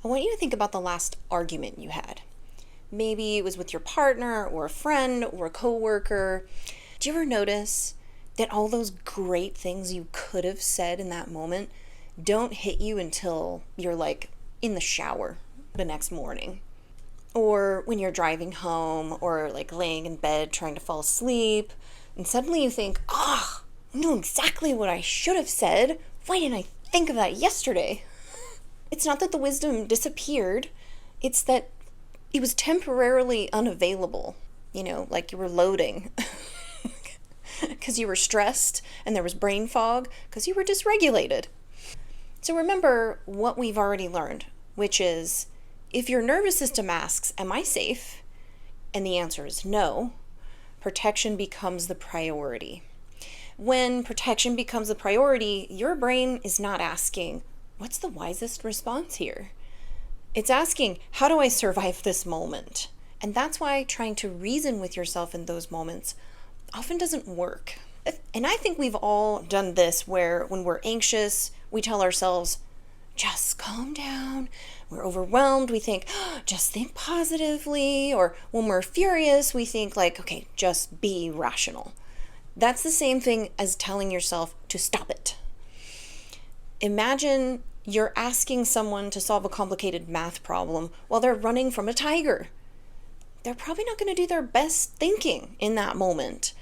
I want you to think about the last argument you had. Maybe it was with your partner or a friend or a coworker. Do you ever notice that all those great things you could have said in that moment don't hit you until you're like in the shower the next morning? Or when you're driving home or like laying in bed trying to fall asleep, and suddenly you think, I know exactly what I should have said. Why didn't I think of that yesterday? It's not that the wisdom disappeared, it's that it was temporarily unavailable. Like you were loading because you were stressed and there was brain fog because you were dysregulated. So remember what we've already learned, which is if your nervous system asks, am I safe? And the answer is no, protection becomes the priority. When protection becomes the priority, your brain is not asking, what's the wisest response here? It's asking, how do I survive this moment? And that's why trying to reason with yourself in those moments often doesn't work. And I think we've all done this where when we're anxious, we tell ourselves, just calm down. We're overwhelmed, we think, just think positively. Or when we're furious, we think like, okay, just be rational. That's the same thing as telling yourself to stop it. Imagine you're asking someone to solve a complicated math problem while they're running from a tiger. They're probably not going to do their best thinking in that moment.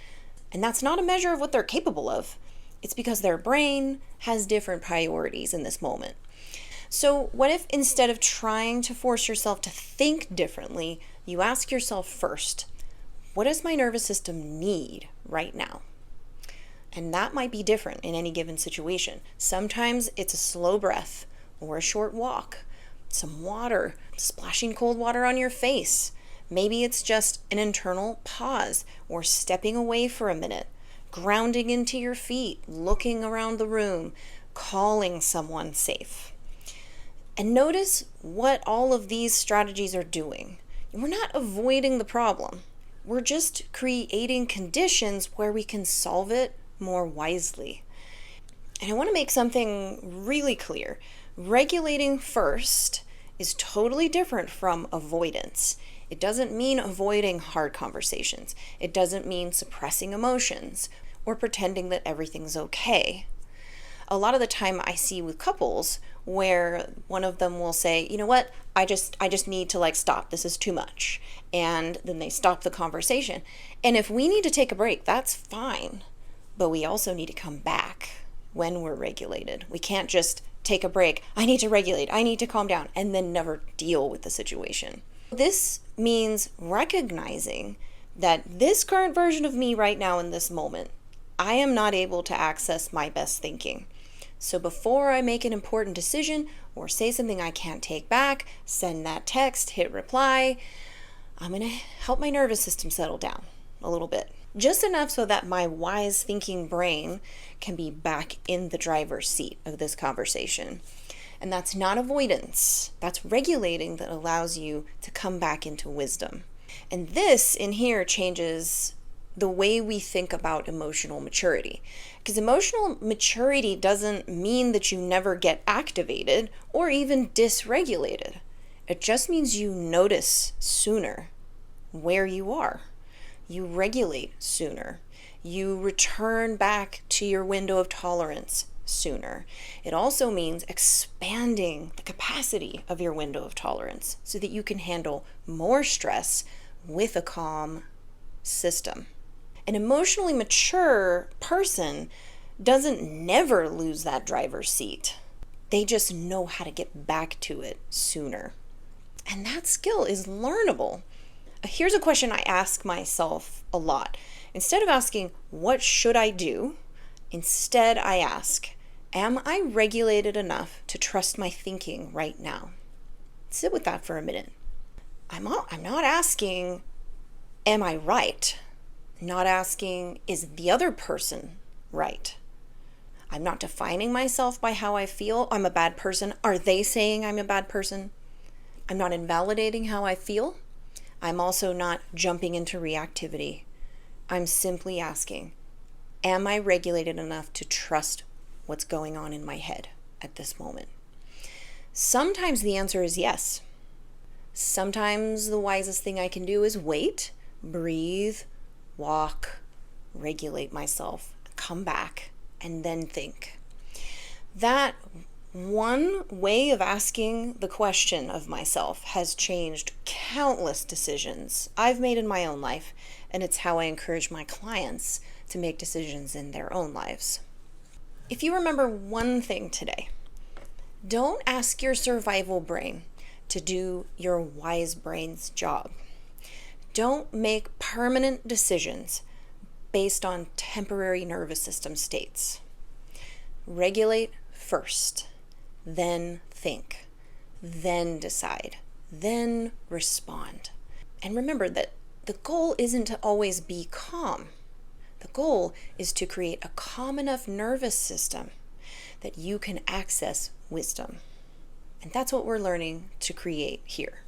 And that's not a measure of what they're capable of. It's because their brain has different priorities in this moment. So what if instead of trying to force yourself to think differently, you ask yourself first, what does my nervous system need right now? And that might be different in any given situation. Sometimes it's a slow breath or a short walk, some water, splashing cold water on your face. Maybe it's just an internal pause or stepping away for a minute, grounding into your feet, looking around the room, calling someone safe. And notice what all of these strategies are doing. We're not avoiding the problem. We're just creating conditions where we can solve it more wisely. And I want to make something really clear. Regulating first is totally different from avoidance. It doesn't mean avoiding hard conversations. It doesn't mean suppressing emotions or pretending that everything's okay. A lot of the time I see with couples where one of them will say, you know what, I just need to stop. This is too much. And then they stop the conversation. And if we need to take a break, that's fine. But we also need to come back when we're regulated. We can't just take a break. I need to regulate. I need to calm down, and then never deal with the situation. This means recognizing that this current version of me right now in this moment, I am not able to access my best thinking. So before I make an important decision or say something I can't take back, send that text, hit reply, I'm going to help my nervous system settle down a little bit. Just enough so that my wise thinking brain can be back in the driver's seat of this conversation. And that's not avoidance. That's regulating that allows you to come back into wisdom. And this in here changes the way we think about emotional maturity. Because emotional maturity doesn't mean that you never get activated or even dysregulated. It just means you notice sooner where you are. You regulate sooner. You return back to your window of tolerance sooner. It also means expanding the capacity of your window of tolerance so that you can handle more stress with a calm system. An emotionally mature person doesn't never lose that driver's seat. They just know how to get back to it sooner. And that skill is learnable. Here's a question I ask myself a lot. Instead of asking, what should I do? Instead, I ask, am I regulated enough to trust my thinking right now? Sit with that for a minute. I'm not asking, am I right? I'm not asking, is the other person right? I'm not defining myself by how I feel. I'm a bad person. Are they saying I'm a bad person? I'm not invalidating how I feel. I'm also not jumping into reactivity. I'm simply asking, am I regulated enough to trust what's going on in my head at this moment? Sometimes the answer is yes. Sometimes the wisest thing I can do is wait, breathe, walk, regulate myself, come back, and then think. That one way of asking the question of myself has changed countless decisions I've made in my own life, and it's how I encourage my clients to make decisions in their own lives. If you remember one thing today, don't ask your survival brain to do your wise brain's job. Don't make permanent decisions based on temporary nervous system states. Regulate first, then think, then decide, then respond. And remember that the goal isn't to always be calm. The goal is to create a calm enough nervous system that you can access wisdom. And that's what we're learning to create here.